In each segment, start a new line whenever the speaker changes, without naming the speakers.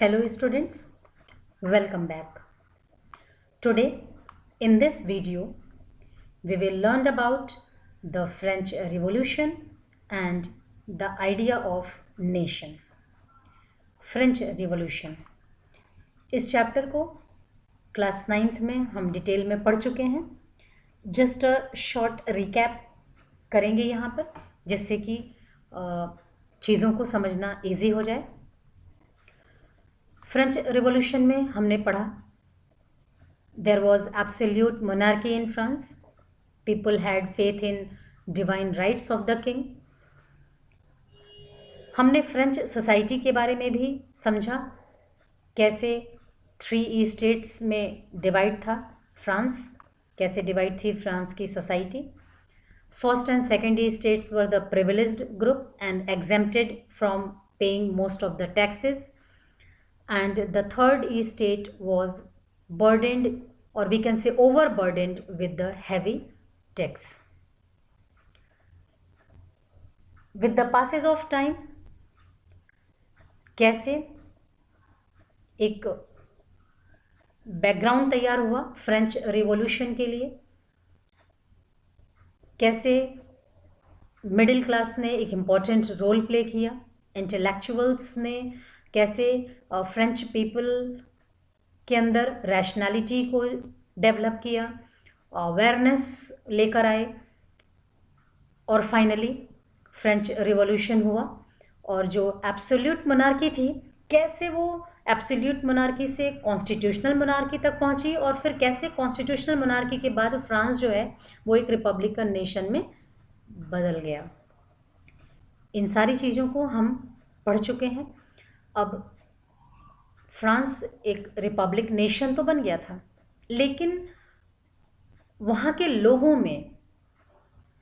Hello students, welcome back. Today in this video we will learn about the French Revolution and the idea of nation. French Revolution इस chapter को class 9th में हम detail में पढ़ चुके हैं. Just a short recap करेंगे यहाँ पर जिससे कि चीज़ों को समझना इजी हो जाए. फ्रेंच रिवॉल्यूशन में हमने पढ़ा there was absolute monarchy in France. People had faith in divine rights of the king. हमने फ्रेंच सोसाइटी के बारे में भी समझा, कैसे 3 स्टेट्स में डिवाइड था फ्रांस, कैसे डिवाइड थी फ्रांस की society. First and second states were the privileged group and exempted from paying most of the taxes. And the third state was burdened, or we can say overburdened, with the heavy tax. With the passage of time, कैसे एक background तैयार हुआ French revolution के लिए, कैसे middle class ने एक important role play किया, इंटेलेक्चुअल्स ने कैसे फ्रेंच पीपल के अंदर रैशनैलिटी को डेवलप किया, अवेयरनेस लेकर आए, और फाइनली फ्रेंच रिवॉल्यूशन हुआ. और जो एब्सोल्यूट मोनार्की थी, कैसे वो एब्सोल्यूट मोनार्की से कॉन्स्टिट्यूशनल मोनार्की तक पहुंची, और फिर कैसे कॉन्स्टिट्यूशनल मोनार्की के बाद फ्रांस जो है वो एक रिपब्लिकन नेशन में बदल गया. इन सारी चीज़ों को हम पढ़ चुके हैं. अब फ्रांस एक रिपब्लिक नेशन तो बन गया था, लेकिन वहाँ के लोगों में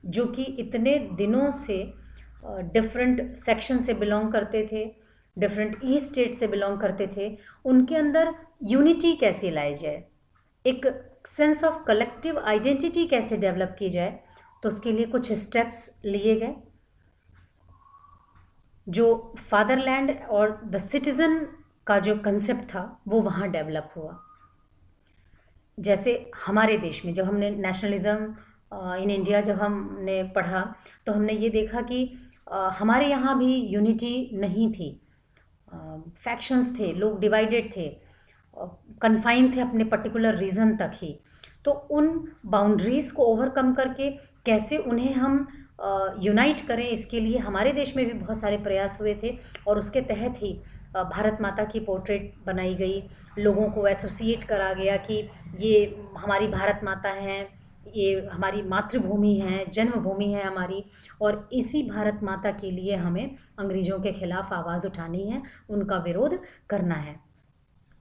जो कि इतने दिनों से डिफरेंट सेक्शन से बिलोंग करते थे, डिफरेंट स्टेट से बिलोंग करते थे, उनके अंदर यूनिटी कैसे लाई जाए, एक सेंस ऑफ कलेक्टिव आइडेंटिटी कैसे डेवलप की जाए, तो उसके लिए कुछ स्टेप्स लिए गए. जो फादरलैंड और द सिटीज़न का जो कंसेप्ट था वो वहाँ डेवलप हुआ. जैसे हमारे देश में जब हमने नेशनलिज्म इन इंडिया जब हमने पढ़ा तो हमने ये देखा कि हमारे यहाँ भी यूनिटी नहीं थी. फैक्शंस थे, लोग डिवाइडेड थे, कन्फाइन थे अपने पर्टिकुलर रीजन तक ही. तो उन बाउंड्रीज़ को ओवरकम करके कैसे उन्हें हम यूनाइट करें, इसके लिए हमारे देश में भी बहुत सारे प्रयास हुए थे. और उसके तहत ही भारत माता की पोर्ट्रेट बनाई गई, लोगों को एसोसिएट करा गया कि ये हमारी भारत माता हैं, ये हमारी मातृभूमि है, जन्मभूमि है हमारी, और इसी भारत माता के लिए हमें अंग्रेज़ों के खिलाफ आवाज़ उठानी है, उनका विरोध करना है.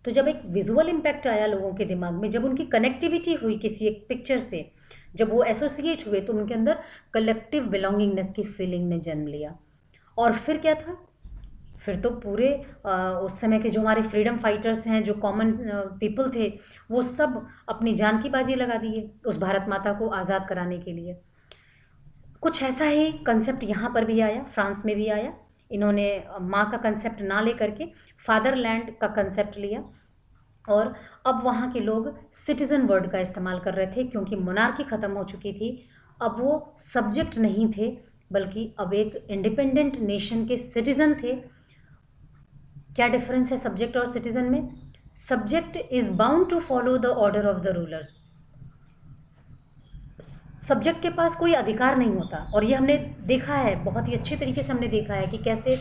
तो जब एक विजुअल इम्पैक्ट आया लोगों के दिमाग में, जब उनकी कनेक्टिविटी हुई किसी एक पिक्चर से, जब वो एसोसिएट हुए, तो उनके अंदर कलेक्टिव बिलोंगिंगनेस की फीलिंग ने जन्म लिया. और फिर क्या था, फिर तो पूरे उस समय के जो हमारे फ्रीडम फाइटर्स हैं, जो कॉमन पीपल थे, वो सब अपनी जान की बाजी लगा दिए उस भारत माता को आज़ाद कराने के लिए. कुछ ऐसा ही कंसेप्ट यहाँ पर भी आया, फ्रांस में भी आया. इन्होंने माँ का कंसेप्ट ना लेकर के फादरलैंड का कंसेप्ट लिया, और अब वहाँ के लोग सिटीज़न वर्ड का इस्तेमाल कर रहे थे, क्योंकि मोनार्की ख़त्म हो चुकी थी. अब वो सब्जेक्ट नहीं थे, बल्कि अब एक इंडिपेंडेंट नेशन के सिटीज़न थे. क्या डिफरेंस है सब्जेक्ट और सिटीज़न में? Subject is bound to follow the order of the rulers. Subject के पास कोई अधिकार नहीं होता, और ये हमने देखा है, बहुत ही अच्छे तरीके से हमने देखा है कि कैसे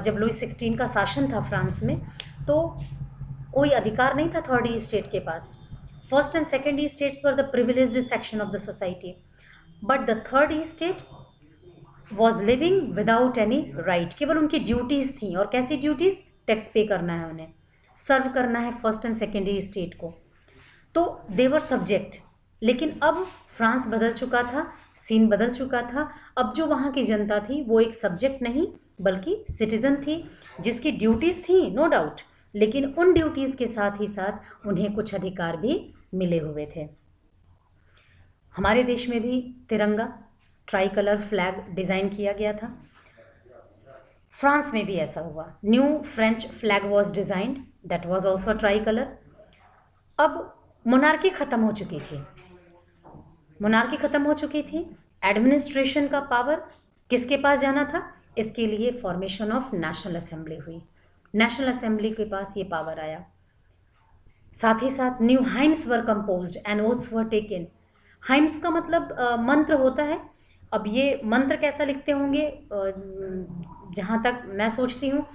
जब लुई 16 का शासन था फ्रांस में, तो कोई अधिकार नहीं था थर्ड स्टेट के पास. First and second states were the privileged section of the society, but the third state was living without any right. केवल उनकी ड्यूटीज़ थी, और कैसी ड्यूटीज़? टैक्स पे करना है उन्हें, सर्व करना है फर्स्ट एंड सेकेंड स्टेट को. तो दे वर सब्जेक्ट. लेकिन अब फ्रांस बदल चुका था, सीन बदल चुका था. अब जो वहाँ की जनता थी वो एक सब्जेक्ट नहीं बल्कि सिटीज़न थी, जिसकी ड्यूटीज़ थी नो डाउट, लेकिन उन ड्यूटीज़ के साथ ही साथ उन्हें कुछ अधिकार भी मिले हुए थे. हमारे देश में भी तिरंगा, ट्राई कलर फ्लैग डिज़ाइन किया गया था. फ्रांस में भी ऐसा हुआ। New French flag was designed, that was also try colour. अब मोनार्की खत्म हो चुकी थी, मोनार्की खत्म हो चुकी थी, एडमिनिस्ट्रेशन का पावर किसके पास जाना था? इसके लिए फॉर्मेशन ऑफ नेशनल असेंबली हुई, नेशनल असेंबली के पास ये पावर आया। साथ ही साथ new hymns were composed and oaths were taken. Hymns का मतलब मंत्र होता है। अब ये मंत्र कैसा लिखते होंगे, जहाँ तक मैं सोचती हूँ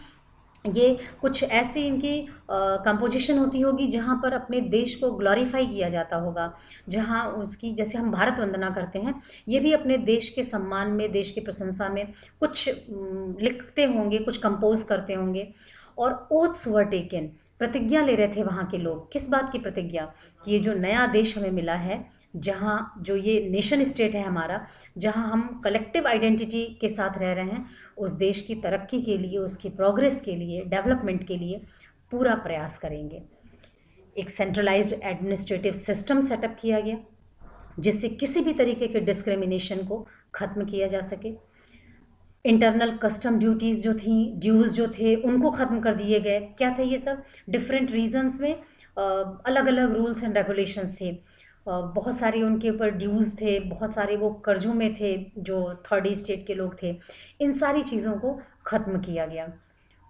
ये कुछ ऐसी इनकी कंपोजिशन होती होगी जहाँ पर अपने देश को ग्लोरीफाई किया जाता होगा, जहाँ उसकी, जैसे हम भारत वंदना करते हैं, ये भी अपने देश के सम्मान में, देश की प्रशंसा में कुछ लिखते होंगे, कुछ कंपोज करते होंगे। और ओथ्स वर टेकन, प्रतिज्ञा ले रहे थे वहाँ के लोग। किस बात की प्रतिज्ञा? कि ये जो नया देश हमें मिला है, जहाँ जो ये नेशन स्टेट है हमारा, जहाँ हम कलेक्टिव आइडेंटिटी के साथ रह रहे हैं, उस देश की तरक्की के लिए, उसकी प्रोग्रेस के लिए, डेवलपमेंट के लिए पूरा प्रयास करेंगे। एक सेंट्रलाइज्ड एडमिनिस्ट्रेटिव सिस्टम सेटअप किया गया जिससे किसी भी तरीके के डिस्क्रिमिनेशन को ख़त्म किया जा सके। इंटरनल कस्टम ड्यूटीज़ जो थी, ड्यूज़ जो थे, उनको ख़त्म कर दिए गए। क्या थे ये सब? डिफरेंट रीजन्स में अलग अलग रूल्स एंड रेगुलेशंस थे। बहुत सारे उनके ऊपर ड्यूज़ थे, बहुत सारे वो कर्जों में थे जो थर्ड स्टेट के लोग थे। इन सारी चीज़ों को ख़त्म किया गया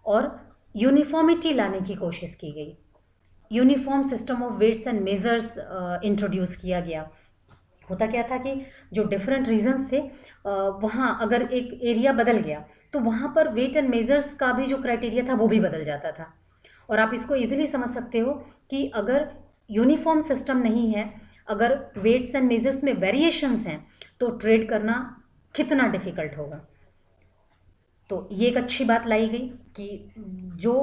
और यूनिफॉर्मिटी लाने की कोशिश की गई। Uniform system of weights and measures introduced किया गया। होता क्या था कि जो डिफरेंट रीजन्स थे, वहाँ अगर एक एरिया बदल गया तो वहाँ पर वेट एंड मेजर्स का भी जो क्राइटेरिया था वो भी बदल जाता था। और आप इसको इजीली समझ सकते हो कि अगर यूनिफॉर्म सिस्टम नहीं है, अगर वेट्स एंड मेजर्स में वेरिएशंस हैं, तो ट्रेड करना कितना डिफ़िकल्ट होगा। तो ये एक अच्छी बात लाई गई कि जो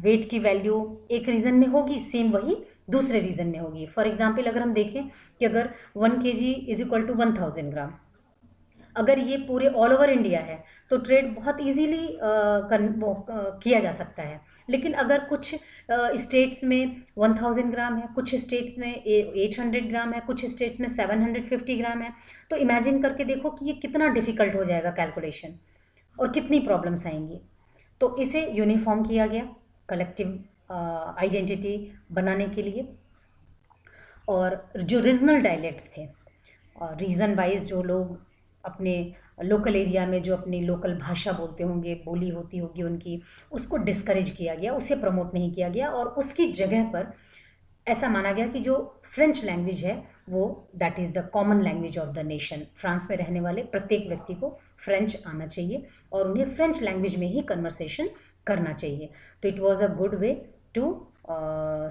वेट की वैल्यू एक रीज़न में होगी, सेम वही दूसरे रीज़न में होगी। फॉर एग्जांपल अगर हम देखें कि अगर 1 kg इज इक्वल टू 1000 ग्राम, अगर ये पूरे ऑल ओवर इंडिया है तो ट्रेड बहुत इजीली किया जा सकता है। लेकिन अगर कुछ स्टेट्स में 1000 ग्राम है, कुछ स्टेट्स में 800 ग्राम है, कुछ स्टेट्स में 750 ग्राम है, तो इमेजिन करके देखो कि ये कितना डिफ़िकल्ट हो जाएगा कैलकुलेशन और कितनी प्रॉब्लम्स आएंगी। तो इसे यूनिफॉर्म किया गया कलेक्टिव आइडेंटिटी बनाने के लिए। और जो रीजनल डायलेक्ट्स थे, और रीजन वाइज जो लोग अपने लोकल एरिया में जो अपनी लोकल भाषा बोलते होंगे, बोली होती होगी उनकी, उसको डिस्करेज किया गया, उसे प्रमोट नहीं किया गया। और उसकी जगह पर ऐसा माना गया कि जो फ्रेंच लैंग्वेज है वो that is the common language of the nation. France में रहने वाले प्रत्येक व्यक्ति को फ्रेंच आना चाहिए और उन्हें फ्रेंच लैंग्वेज में ही कन्वर्सेशन करना चाहिए। तो it was a good way to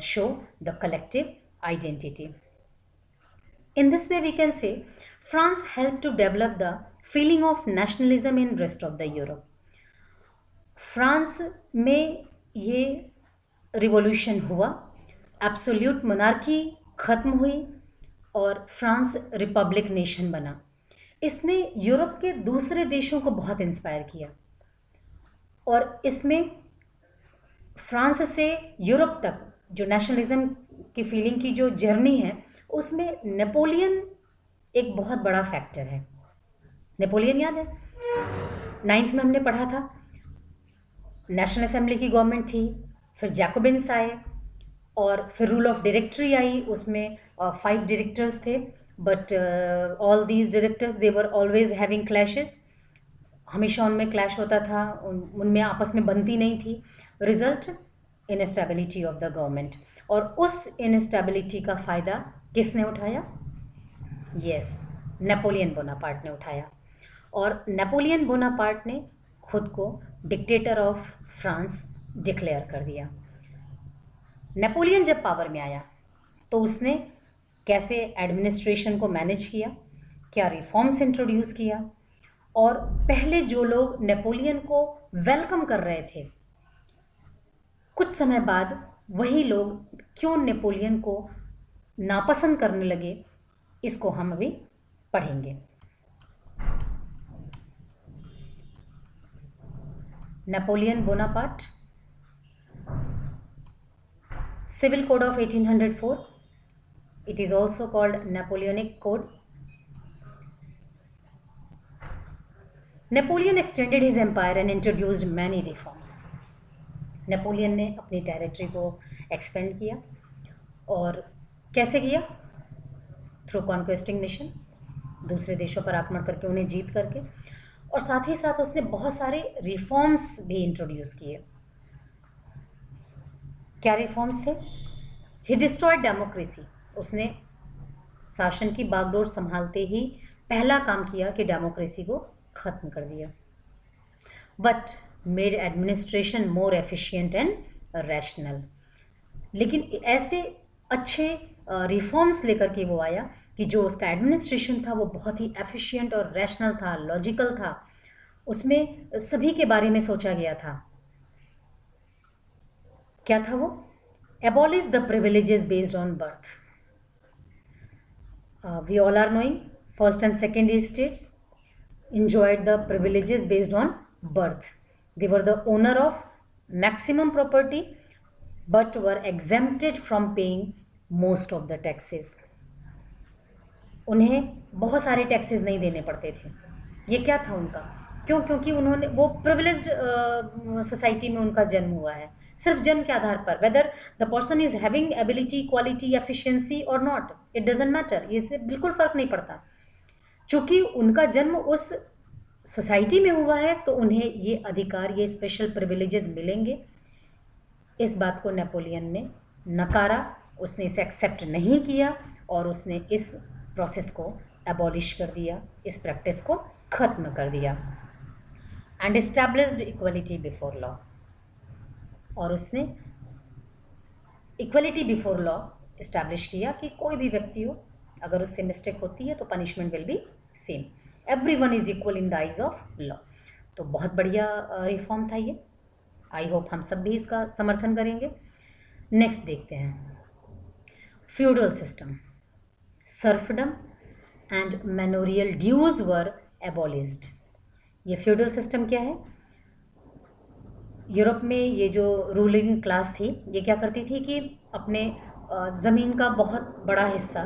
show the collective identity. In this way we can say France helped to develop the feeling of nationalism in rest of the Europe. France में ये revolution हुआ, absolute monarchy ख़त्म हुई और France Republic nation बना। इसने Europe के दूसरे देशों को बहुत इंस्पायर किया और इसमें फ्रांस से यूरोप तक जो नेशनलिज्म की फीलिंग की जो जर्नी है, उसमें नेपोलियन एक बहुत बड़ा फैक्टर है। नेपोलियन याद है? 9th में हमने पढ़ा था। नेशनल असेंबली की गवर्नमेंट थी, फिर जैकोबिन्स आए और फिर रूल ऑफ डायरेक्टरी आई। उसमें 5 डायरेक्टर्स थे, but all these directors they were always having clashes. हमेशा उनमें क्लैश होता था, उनमें आपस में बनती नहीं थी। Result instability of the government. और उस इनस्टेबिलिटी का फ़ायदा किसने उठाया? यस, नेपोलियन बोनापार्ट ने उठाया। और नेपोलियन बोनापार्ट ने खुद को डिक्टेटर ऑफ फ्रांस डिक्लेयर कर दिया। नेपोलियन जब पावर में आया तो उसने कैसे एडमिनिस्ट्रेशन को मैनेज किया, क्या रिफॉर्म्स इंट्रोड्यूस किया, और पहले जो लोग नेपोलियन को वेलकम कर रहे थे, कुछ समय बाद वही लोग क्यों नेपोलियन को नापसंद करने लगे, इसको हम अभी पढ़ेंगे। Napoleon Bonaparte, civil code of 1804, it is also called Napoleonic Code. Napoleon extended his empire and introduced many reforms. Napoleon ने अपनी टेरिटरी को एक्सपेंड किया, और कैसे किया? थ्रू कॉन्क्वेस्टिंग मिशन, दूसरे देशों पर आक्रमण करके, उन्हें जीत करके, और साथ ही साथ उसने बहुत सारे रिफॉर्म्स भी इंट्रोड्यूस किए। क्या रिफॉर्म्स थे? ही डिस्ट्रॉयड डेमोक्रेसी। उसने शासन की बागडोर संभालते ही पहला काम किया कि डेमोक्रेसी को ख़त्म कर दिया। But made administration more efficient and rational. लेकिन ऐसे अच्छे रिफॉर्म्स लेकर के वो आया कि जो उसका एडमिनिस्ट्रेशन था वो बहुत ही एफिशिएंट और रैशनल था, लॉजिकल था। उसमें सभी के बारे में सोचा गया था। क्या था वो? Abolish the privileges based on birth. We all are knowing first and second states enjoyed the privileges based on birth. They were the owner of maximum property but were exempted from paying most of the taxes. उन्हें बहुत सारे taxes नहीं देने पड़ते थे। ये क्या था उनका? क्यों? क्योंकि उन्होंने वो प्रिविलेज्ड सोसाइटी में उनका जन्म हुआ है। सिर्फ जन्म के आधार पर, weather the person is having ability, quality, efficiency और नॉट, इट डजंट मैटर, इससे बिल्कुल फर्क नहीं पड़ता। चूँकि उनका जन्म उस सोसाइटी में हुआ है तो उन्हें ये अधिकार, ये स्पेशल प्रिविलेजेस मिलेंगे। इस बात को नेपोलियन ने नकारा, उसने इसे एक्सेप्ट नहीं किया और उसने इस प्रोसेस को एबॉलिश कर दिया, इस प्रैक्टिस को ख़त्म कर दिया। And established equality before law. और उसने इक्वलिटी बिफोर लॉ इस्टेब्लिश किया कि कोई भी व्यक्ति हो, अगर उससे मिस्टेक होती है तो punishment will be same. Everyone is equal in the eyes of law. तो बहुत बढ़िया रिफॉर्म था ये। आई होप हम सब भी इसका समर्थन करेंगे। नेक्स्ट देखते हैं, feudal system, serfdom and manorial dues were abolished. ये फ्यूडल सिस्टम क्या है? यूरोप में ये जो रूलिंग क्लास थी, ये क्या करती थी कि अपने ज़मीन का बहुत बड़ा हिस्सा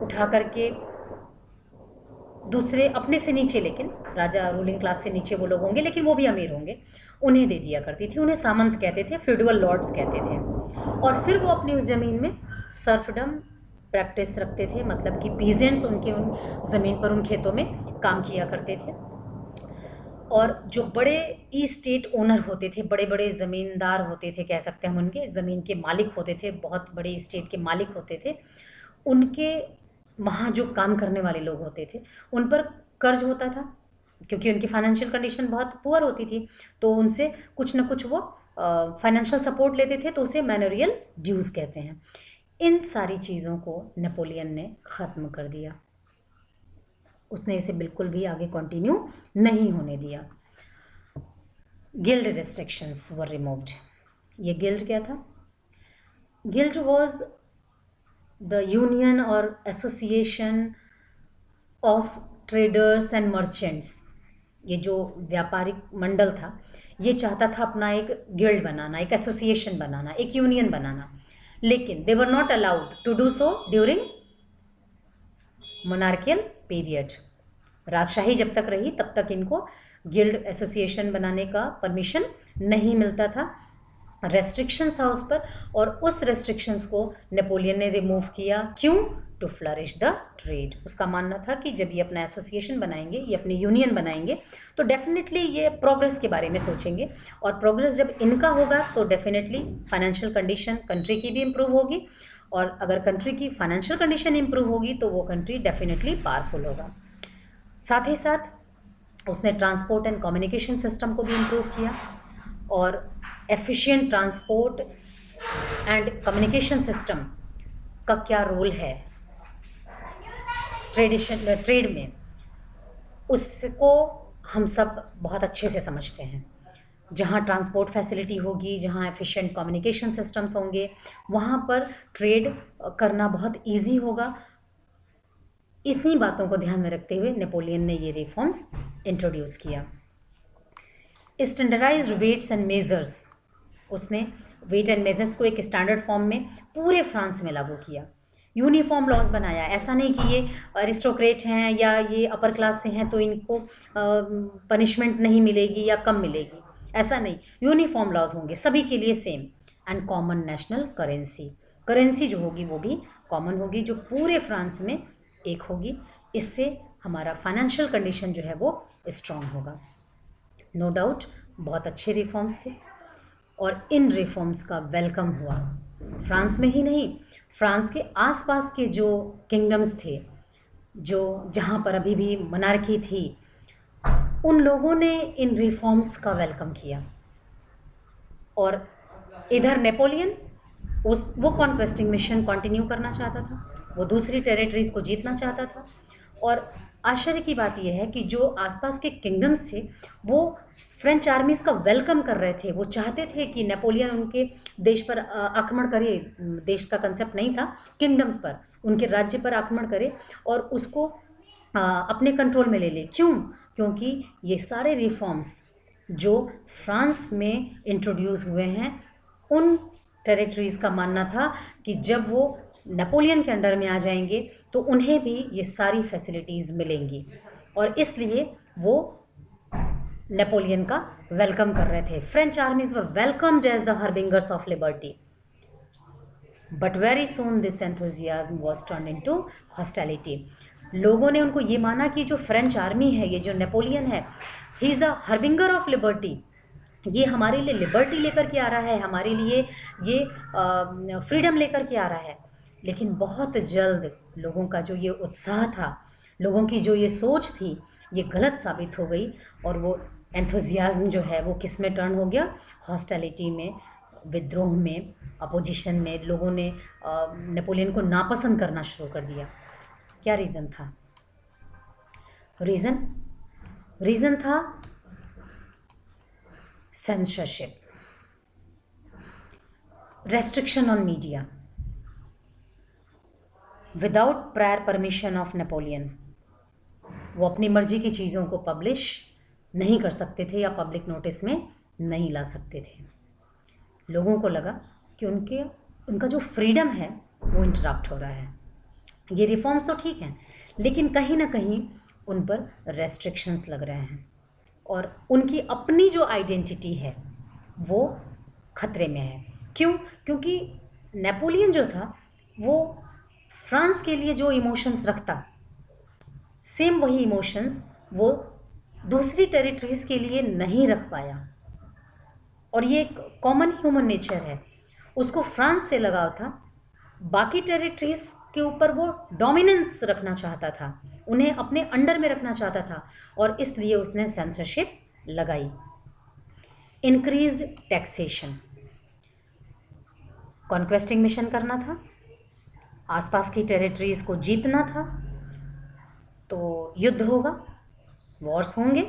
उठा करके दूसरे, अपने से नीचे, लेकिन राजा रूलिंग क्लास से नीचे वो लोग होंगे लेकिन वो भी अमीर होंगे, उन्हें दे दिया करती थी। उन्हें सामंत कहते थे, फ्यूडल लॉर्ड्स कहते थे। और फिर वो अपनी उस ज़मीन में सर्फडम प्रैक्टिस रखते थे, मतलब कि पीजेंट्स उनके उन ज़मीन पर, उन खेतों में काम किया करते थे। और जो बड़े ई स्टेट ओनर होते थे, बड़े बड़े ज़मींदार होते थे, कह सकते हैं हम, उनके ज़मीन के मालिक होते थे, बहुत बड़े स्टेट के मालिक होते थे, उनके वहाँ जो काम करने वाले लोग होते थे उन पर कर्ज होता था, क्योंकि उनकी फाइनेंशियल कंडीशन बहुत पुअर होती थी, तो उनसे कुछ न कुछ वो फाइनेंशियल सपोर्ट लेते थे, तो उसे मैनोरियल ड्यूज कहते हैं। इन सारी चीज़ों को नेपोलियन ने ख़त्म कर दिया। उसने इसे बिल्कुल भी आगे कंटिन्यू नहीं होने दिया। गिल्ड रेस्ट्रिक्शंस वर रिमूव्ड। ये गिल्ड क्या था? गिल्ड वाज द यूनियन और association of traders and merchants. ये जो व्यापारिक मंडल था, ये चाहता था अपना एक गिल्ड बनाना, एक एसोसिएशन बनाना, एक यूनियन बनाना, लेकिन they were not allowed to do so during monarchial period. राजशाही जब तक रही तब तक इनको गिल्ड एसोसिएशन बनाने का परमिशन नहीं मिलता था, रेस्ट्रिक्शन था उस पर, और उस रेस्ट्रिक्शंस को नेपोलियन ने रिमूव किया। क्यों? To flourish the trade. उसका मानना था कि जब ये अपना एसोसिएशन बनाएंगे, ये अपनी यूनियन बनाएंगे, तो डेफिनेटली ये प्रोग्रेस के बारे में सोचेंगे, और प्रोग्रेस जब इनका होगा तो डेफिनेटली फाइनेंशियल कंडीशन कंट्री की भी इम्प्रूव होगी, और अगर कंट्री की फाइनेंशियल कंडीशन इम्प्रूव होगी तो वो कंट्री डेफिनेटली पावरफुल होगा। साथ ही साथ उसने ट्रांसपोर्ट एंड कम्युनिकेशन सिस्टम को भी इम्प्रूव किया, और efficient transport and communication system का क्या रोल है ट्रेड में, उसको हम सब बहुत अच्छे से समझते हैं। जहाँ ट्रांसपोर्ट फैसिलिटी होगी, जहाँ एफिशिएंट कम्युनिकेशन सिस्टम्स होंगे, वहाँ पर ट्रेड करना बहुत इजी होगा। इन्हीं बातों को ध्यान में रखते हुए नेपोलियन ने ये रिफॉर्म्स इंट्रोड्यूस किया। स्टैंडर्डाइज्ड वेट्स एंड मेजर्स, उसने वेट एंड मेजर्स को एक स्टैंडर्ड फॉर्म में पूरे फ्रांस में लागू किया। यूनिफॉर्म लॉज बनाया। ऐसा नहीं कि ये अरिस्टोक्रेट हैं या ये अपर क्लास से हैं तो इनको पनिशमेंट नहीं मिलेगी या कम मिलेगी, ऐसा नहीं। यूनिफॉर्म लॉज होंगे सभी के लिए same. And common national currency, currency जो होगी वो भी कॉमन होगी, जो पूरे फ्रांस में एक होगी। इससे हमारा फाइनेंशियल कंडीशन जो है वो स्ट्रांग होगा। नो डाउट बहुत अच्छे रिफॉर्म्स थे और इन रिफॉर्म्स का वेलकम हुआ। फ्रांस में ही नहीं, फ्रांस के आसपास के जो किंगडम्स थे, जो जहाँ पर अभी भी मोनार्की थी, उन लोगों ने इन रिफॉर्म्स का वेलकम किया। और इधर नेपोलियन वो कॉन्क्वेस्टिंग मिशन कंटिन्यू करना चाहता था, वो दूसरी टेरिटरीज़ को जीतना चाहता था। और आश्चर्य की बात यह है कि जो आसपास के किंगडम्स थे वो फ्रेंच आर्मीज़ का वेलकम कर रहे थे। वो चाहते थे कि नेपोलियन उनके देश पर आक्रमण करे, देश का कंसेप्ट नहीं था, किंगडम्स पर, उनके राज्य पर आक्रमण करे और उसको अपने कंट्रोल में ले ले। क्यों? क्योंकि ये सारे रिफॉर्म्स जो फ्रांस में इंट्रोड्यूस हुए हैं, उन टेरिटरीज़ का मानना था कि जब वो नेपोलियन के अंडर में आ जाएंगे तो उन्हें भी ये सारी फैसिलिटीज़ मिलेंगी, और इसलिए वो नेपोलियन का वेलकम कर रहे थे। French armies were welcomed as the harbingers of liberty, but very soon this enthusiasm was turned into hostility. लोगों ने उनको ये माना कि जो फ्रेंच आर्मी है, ये जो नेपोलियन है, he is the harbinger of liberty, ये हमारे लिए लिबर्टी लेकर के आ रहा है, हमारे लिए ये फ्रीडम लेकर के आ रहा है। लेकिन बहुत जल्द लोगों का जो ये उत्साह था, लोगों की जो ये सोच थी, ये गलत साबित हो गई और वो एंथुजियाज्म जो है वो किस में टर्न हो गया? हॉस्टिलिटी में, विद्रोह में, अपोजिशन में। लोगों ने नेपोलियन को नापसंद करना शुरू कर दिया। क्या रीज़न था? रीज़न था censorship, restriction on media. Without prior permission of Napoleon वो अपनी मर्जी की चीज़ों को पब्लिश नहीं कर सकते थे या पब्लिक नोटिस में नहीं ला सकते थे। लोगों को लगा कि उनका जो फ्रीडम है वो इंटरप्ट हो रहा है। ये रिफॉर्म्स तो ठीक हैं, लेकिन कहीं ना कहीं उन पर रेस्ट्रिक्शंस लग रहे हैं और उनकी अपनी जो आइडेंटिटी है वो खतरे में है। क्यों? क्योंकि नेपोलियन जो था वो फ्रांस के लिए जो इमोशंस रखता, सेम वही इमोशंस वो दूसरी टेरिटरीज़ के लिए नहीं रख पाया। और ये एक कॉमन ह्यूमन नेचर है। उसको फ्रांस से लगाव था, बाकी टेरिटरीज़ के ऊपर वो डोमिनेंस रखना चाहता था, उन्हें अपने अंडर में रखना चाहता था, और इसलिए उसने सेंसरशिप लगाई। इंक्रीज्ड टैक्सेशन, कॉन्क्वेस्टिंग मिशन करना था, आसपास की टेरिटरीज़ को जीतना था, तो युद्ध होगा, वॉर्स होंगे,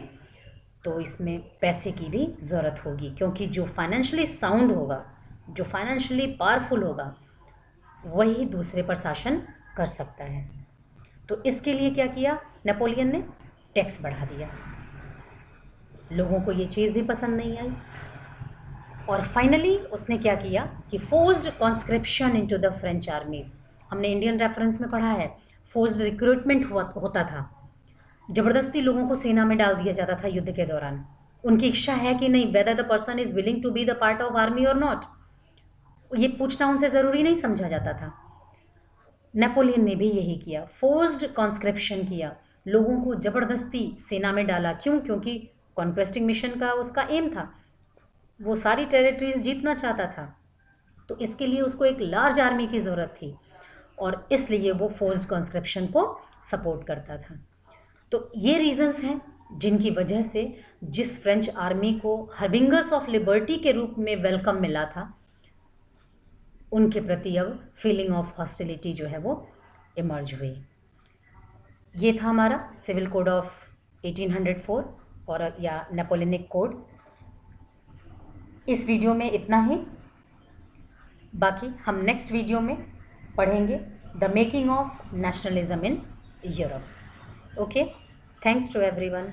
तो इसमें पैसे की भी ज़रूरत होगी, क्योंकि जो फाइनेंशियली साउंड होगा, जो फाइनेंशियली पावरफुल होगा, वही दूसरे पर शासन कर सकता है। तो इसके लिए क्या किया नेपोलियन ने? टैक्स बढ़ा दिया। लोगों को ये चीज़ भी पसंद नहीं आई और फाइनली उसने क्या किया कि forced conscription into the French armies. हमने इंडियन रेफरेंस में पढ़ा है, फोर्स्ड रिक्रूटमेंट होता था, ज़बरदस्ती लोगों को सेना में डाल दिया जाता था युद्ध के दौरान। उनकी इच्छा है कि नहीं, whether the person is willing to be the part of army और नॉट, ये पूछना उनसे ज़रूरी नहीं समझा जाता था। नेपोलियन ने भी यही किया, फोर्स्ड कॉन्स्क्रिप्शन किया, लोगों को ज़बरदस्ती सेना में डाला। क्यों? क्योंकि कॉन्क्वेस्टिंग मिशन का उसका एम था, वो सारी टेरिटरीज जीतना चाहता था, तो इसके लिए उसको एक लार्ज आर्मी की ज़रूरत थी और इसलिए वो फोर्स्ड कॉन्स्क्रिप्शन को सपोर्ट करता था। तो ये रीजंस हैं जिनकी वजह से जिस फ्रेंच आर्मी को हार्बिंगर्स ऑफ लिबर्टी के रूप में वेलकम मिला था, उनके प्रति अब फीलिंग ऑफ हॉस्टिलिटी जो है वो इमर्ज हुई। ये था हमारा सिविल कोड ऑफ 1804 और या नेपोलियनिक कोड। इस वीडियो में इतना ही, बाकी हम नेक्स्ट वीडियो में पढ़ेंगे the making of nationalism in Europe. Okay, thanks to everyone.